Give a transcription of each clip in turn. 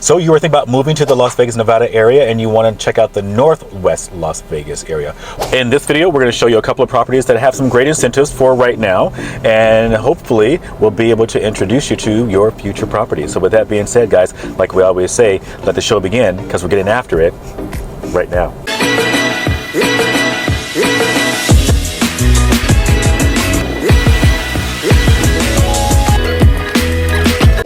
So you were thinking about moving to the Las Vegas, Nevada area, and you want to check out the Northwest Las Vegas area. In this video, we're going to show you a couple of properties that have some great incentives for right now, and hopefully we'll be able to introduce you to your future property. So with that being said, guys, like we always say, let the show begin, because we're getting after it right now.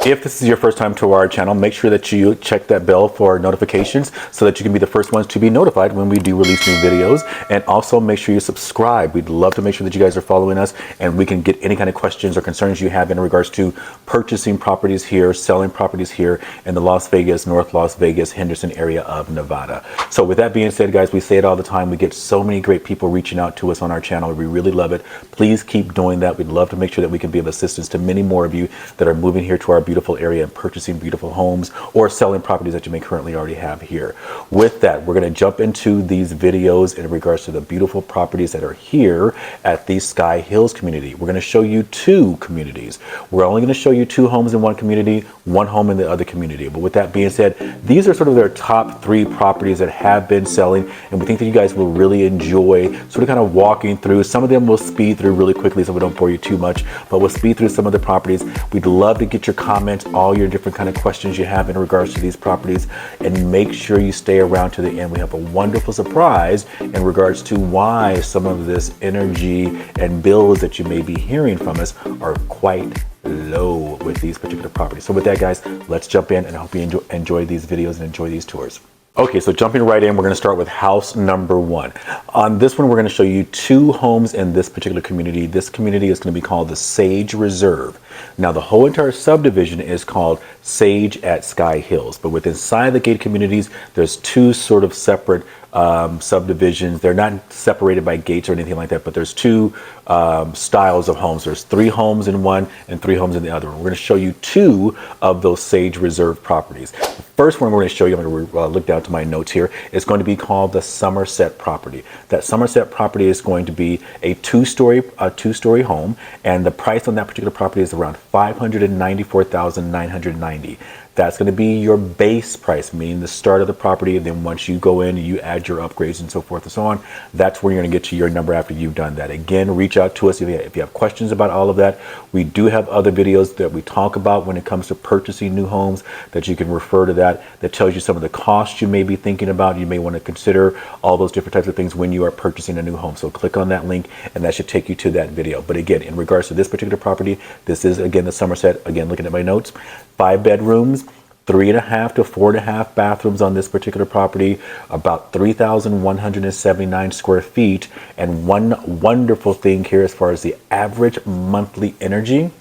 If this is your first time to our channel, make sure that you check that bell for notifications so that you can be the first ones to be notified when we do release new videos. And also make sure you subscribe. We'd love to make sure that you guys are following us and we can get any kind of questions or concerns you have in regards to purchasing properties here, selling properties here in the Las Vegas, North Las Vegas, Henderson area of Nevada. So with that being said, guys, we say it all the time. We get so many great people reaching out to us on our channel. We really love it. Please keep doing that. We'd love to make sure that we can be of assistance to many more of you that are moving here to our beautiful area and purchasing beautiful homes or selling properties that you may currently already have here. With that, we're going to jump into these videos in regards to the beautiful properties that are here at the Skyhills community. We're going to show you two communities. We're only going to show you two homes in one community, one home in the other community. But with that being said, these are sort of their top three properties that have been selling, and we think that you guys will really enjoy sort of kind of walking through. Some of them will speed through really quickly so we don't bore you too much, but we'll speed through some of the properties. We'd love to get your comments, all your different kind of questions you have in regards to these properties, and make sure you stay around to the end. We have a wonderful surprise in regards to why some of this energy and bills that you may be hearing from us are quite low with these particular properties. So with that, guys, let's jump in, and I hope you enjoy these videos and enjoy these tours. Okay, so jumping right in, we're going to start with house number one. On this one, we're going to show you two homes in this particular community. This community is going to be called the Sage Reserve. Now, the whole entire subdivision is called Sage at Skyhills, but within inside the gate communities, there's two sort of separate subdivisions. They're not separated by gates or anything like that, but there's two styles of homes. There's three homes in one and three homes in the other one. We're going to show you two of those Sage Reserve properties. The first one we're going to show you, I'm going to look down to my notes here, is going to be called the Somerset property. That Somerset property is going to be a two-story home, and the price on that particular property is around $594,990. That's going to be your base price, meaning the start of the property. And then once you go in and you add your upgrades and so forth and so on, that's where you're going to get to your number after you've done that. Again, reach out to us if you have questions about all of that. We do have other videos that we talk about when it comes to purchasing new homes that you can refer to that tells you some of the costs you may be thinking about. You may want to consider all those different types of things when you are purchasing a new home. So click on that link and that should take you to that video. But again, in regards to this particular property, this is again the Somerset. Again, looking at my notes, 5 bedrooms, 3.5 to 4.5 bathrooms on this particular property, about 3,179 square feet. And one wonderful thing here as far as the average monthly energy,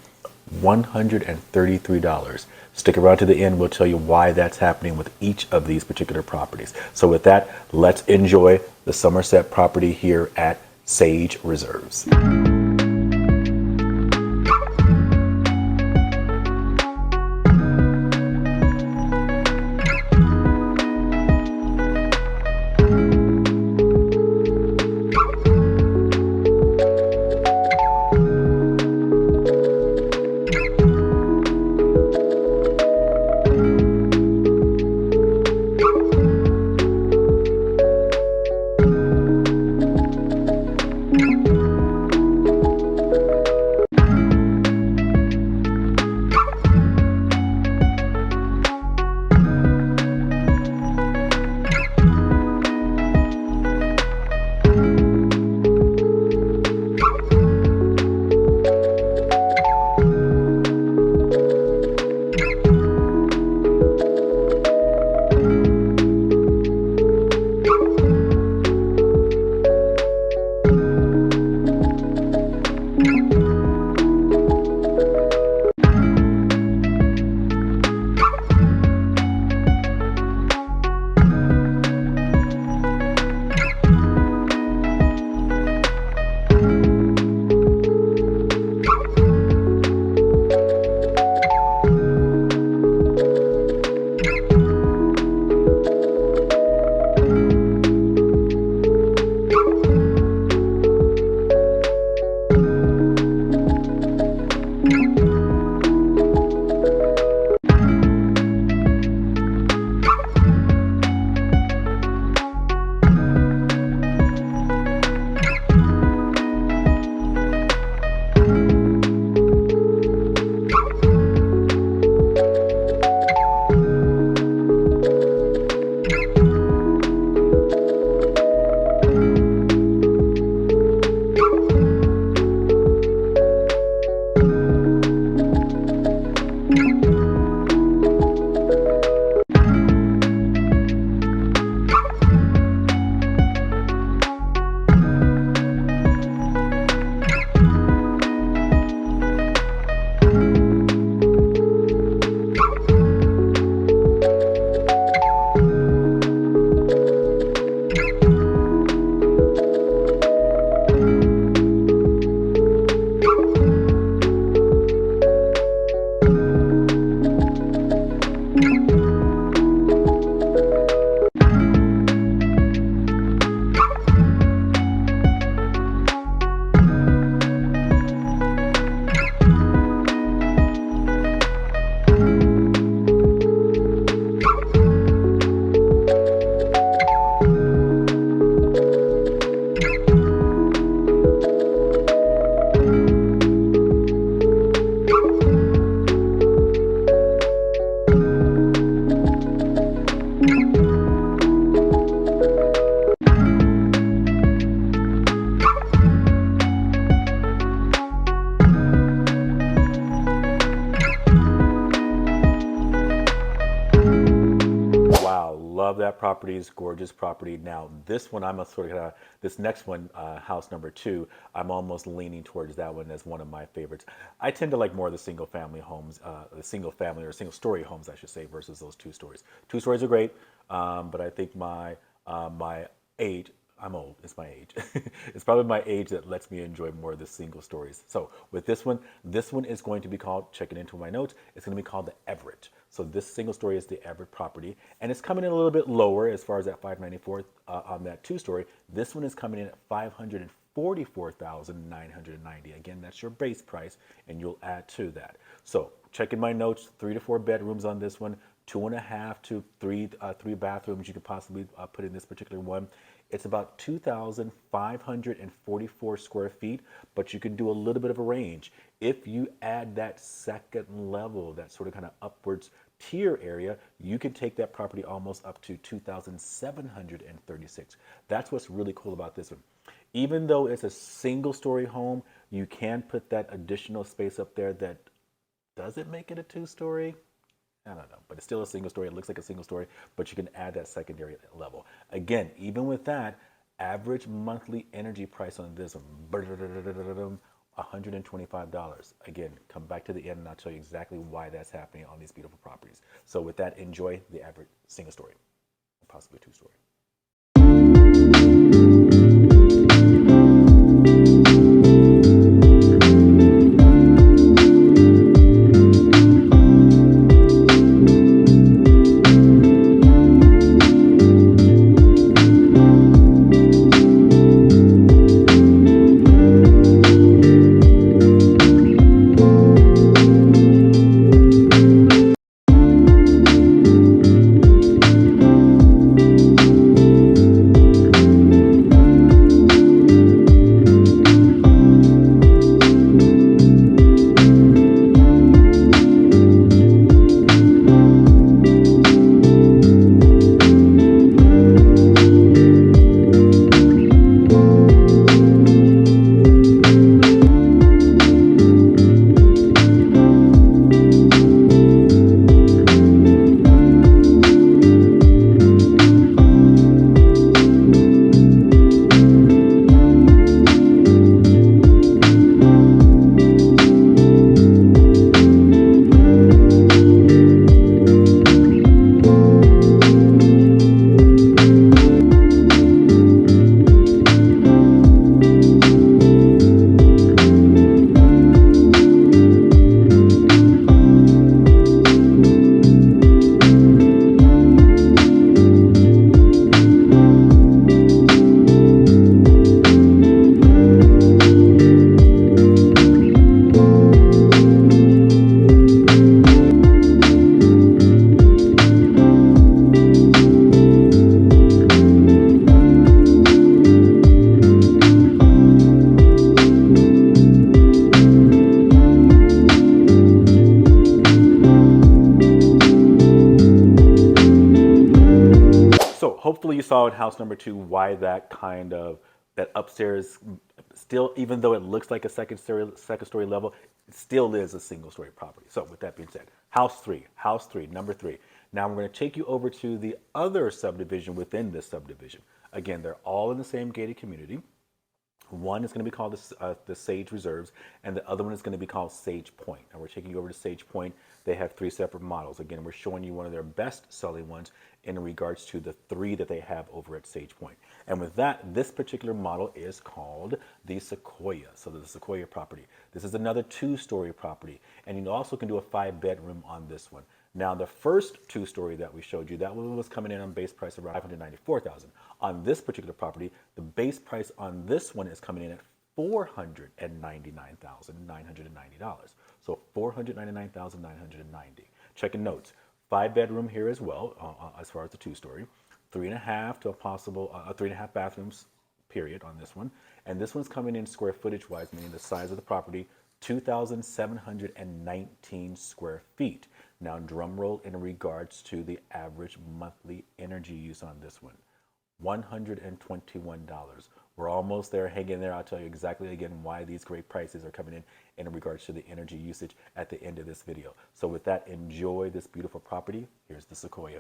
$133. Stick around to the end. We'll tell you why that's happening with each of these particular properties. So with that, let's enjoy the Somerset property here at Sage Reserves. Love that property. It's gorgeous property. Now, this one, I'm a sort of, this next one, house number 2, I'm almost leaning towards that one as one of my favorites. I tend to like more of the single family homes, the single family or single story homes, I should say, versus those 2 stories. 2 stories are great, but I think my age, I'm old, it's my age. It's probably my age that lets me enjoy more of the single stories. So with this one is going to be called, check it into my notes, it's going to be called the Everett. So this single story is the Everett property, and it's coming in a little bit lower as far as that 594 on that 2 story. This one is coming in at 544,990. Again, that's your base price, and you'll add to that. So check in my notes, 3 to 4 bedrooms on this one, 2.5 to 3 bathrooms you could possibly put in this particular one. It's about 2,544 square feet, but you can do a little bit of a range. If you add that second level, that sort of kind of upwards tier area, you can take that property almost up to 2,736. That's what's really cool about this one. Even though it's a single story home, you can put that additional space up there that doesn't make it a 2-story. I don't know, but it's still a single story. It looks like a single story, but you can add that secondary level. Again, even with that, average monthly energy price on this one, $125. Again, come back to the end and I'll tell you exactly why that's happening on these beautiful properties. So with that, enjoy the average single story, possibly 2-story. Hopefully you saw in house number 2 why that upstairs still, even though it looks like a second story level, it still is a single story property. So with that being said, house 3, number 3. Now we're going to take you over to the other subdivision within this subdivision. Again, they're all in the same gated community. One is going to be called the Sage Reserves, and the other one is going to be called Sage Point. And we're taking you over to Sage Point. They have 3 separate models. Again, we're showing you one of their best selling ones in regards to the 3 that they have over at Sage Point. And with that, this particular model is called the Sequoia. So the Sequoia property. This is another 2-story property, and you also can do a 5-bedroom on this one. Now, the first 2-story that we showed you, that one was coming in on base price around $594,000. On this particular property, the base price on this one is coming in at $499,990. So $499,990. Checking notes. 5-bedroom here as well, as far as the 2-story. 3.5 to a possible 3.5 bathrooms, period, on this one. And this one's coming in square footage wise, meaning the size of the property, 2,719 square feet. Now, drum roll in regards to the average monthly energy use on this one, $121. We're almost there. Hang in there. I'll tell you exactly again why these great prices are coming in regards to the energy usage at the end of this video. So with that, enjoy this beautiful property. Here's the Sequoia.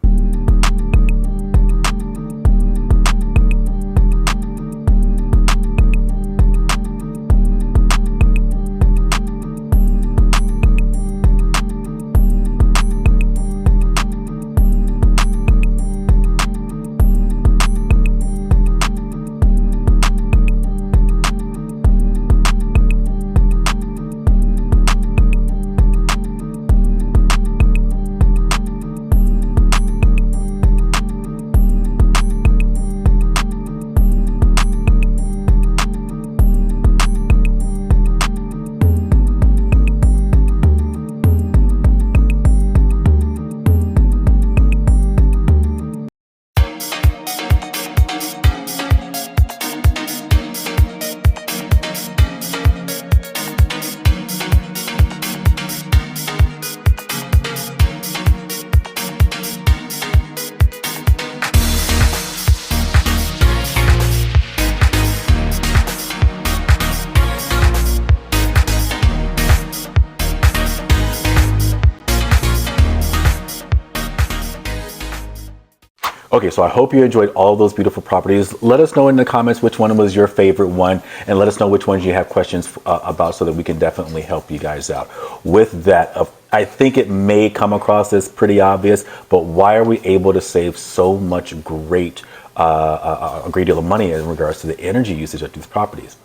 Okay, so I hope you enjoyed all those beautiful properties. Let us know in the comments which one was your favorite one, and let us know which ones you have questions about so that we can definitely help you guys out. With that, I think it may come across as pretty obvious, but why are we able to save so much a great deal of money in regards to the energy usage of these properties?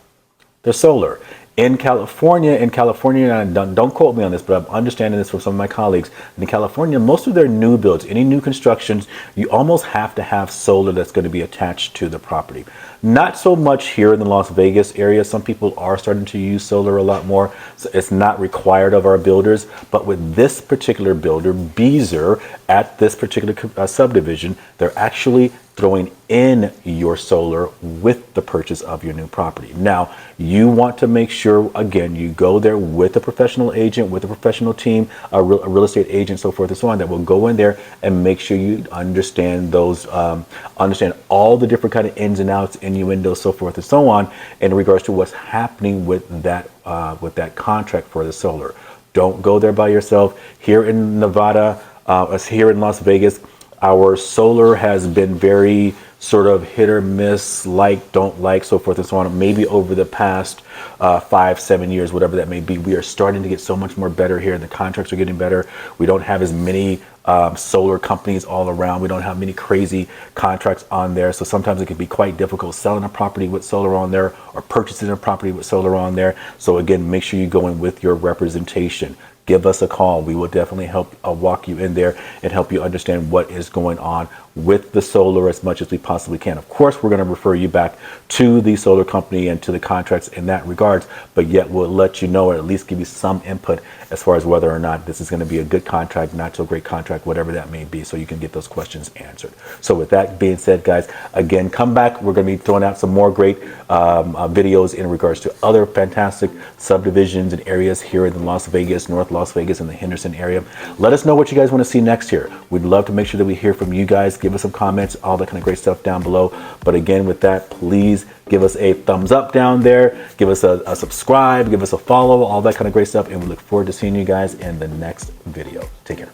They're solar. In California, and don't quote me on this, but I'm understanding this from some of my colleagues. In California, most of their new builds, any new constructions, you almost have to have solar that's going to be attached to the property. Not so much here in the Las Vegas area. Some people are starting to use solar a lot more. So it's not required of our builders. But with this particular builder, Beezer, at this particular subdivision, they're actually throwing in your solar with the purchase of your new property. Now, you want to make sure, again, you go there with a professional agent, with a professional team, a real estate agent, so forth and so on, that will go in there and make sure you understand those, understand all the different kind of ins and outs, innuendos, so forth and so on, in regards to what's happening with that contract for the solar. Don't go there by yourself. Here in Nevada, here in Las Vegas, our solar has been very sort of hit or miss, like, don't like, so forth and so on. Maybe over the past 5-7 years, whatever that may be, we are starting to get so much more better here. The contracts are getting better. We don't have as many solar companies all around. We don't have many crazy contracts on there. So sometimes it can be quite difficult selling a property with solar on there or purchasing a property with solar on there. So again, make sure you go in with your representation. Give us a call. We will definitely help walk you in there and help you understand what is going on with the solar as much as we possibly can. Of course, we're going to refer you back to the solar company and to the contracts in that regards, but yet we'll let you know, or at least give you some input as far as whether or not this is going to be a good contract, not so great contract, whatever that may be, so you can get those questions answered. So with that being said, guys, again, come back. We're going to be throwing out some more great videos in regards to other fantastic subdivisions and areas here in the Las Vegas, North Las Vegas, and the Henderson area. Let us know what you guys want to see next here. We'd love to make sure that we hear from you guys. Give us some comments, all that kind of great stuff down below. But again, with that, please give us a thumbs up down there. Give us a subscribe, give us a follow, all that kind of great stuff. And we look forward to seeing you guys in the next video. Take care.